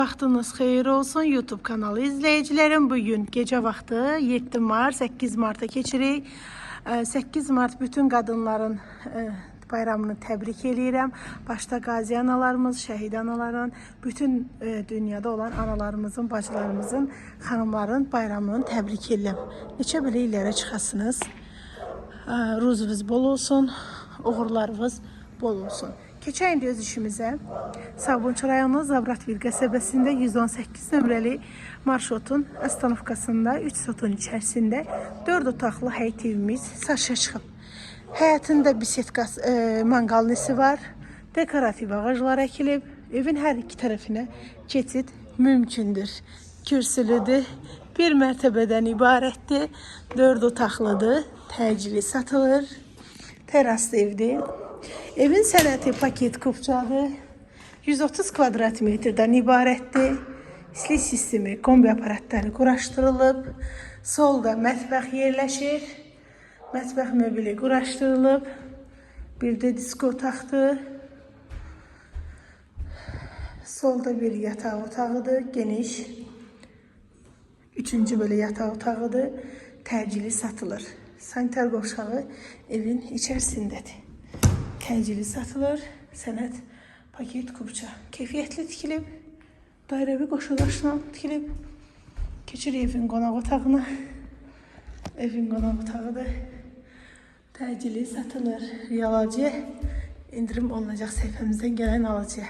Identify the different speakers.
Speaker 1: Vaxtınız xeyir olsun YouTube kanalı izleyicilerim. Bugün gece vaxtı 7 Mart 8 Mart'a keçirik. 8 Mart bütün qadınların bayramını təbrik edirəm. Başta qazi analarımız, şəhid anaların, bütün dünyada olan analarımızın, bacılarımızın, xanımların bayramını təbrik edirəm. Neçə belə illərə çıxasınız. Ruzunuz bol olsun, uğurlarınız bol olsun. Keçən indi öz işimizə Sabunçu rayonu Zabratgil qəsəbəsində 118 nömrəli marşrutun astanovkasında 3 sotun içərisində 4 otaqlı həyət evimiz satışa çıxıb. Həyətində bisetka manqalnisi var, dekorativ ağaclar əkilib, evin hər iki tərəfinə keçid mümkündür. Kürsülüdür, bir mərtəbədən ibarətdir, 4 otaqlıdır, təcili satılır, teraslı evdir. Evin sənəti paket kupçadır, 130 kvadrat metrdən ibarətdir. İstilik sistemi, kombi aparatları quraşdırılıb, solda mətbəx yerləşir, mətbəx möbili quraşdırılıb, bir də disko otaqdır. Solda bir yataq otağıdır, geniş. Üçüncü böyle yataq otağıdır, təcili satılır. Sanitar qovşağı evin içərisindədir. Təcili satılır, sənət paket kupça. Keyfiyyətli tikilib, dairəvi qoşulaşla tikilib. Keçir evin qonaq otağına. Evin qonaq otağıdır. Təcili satılır. Alıcıya indirim olunacaq səhifəmizdən gələn alıcıya.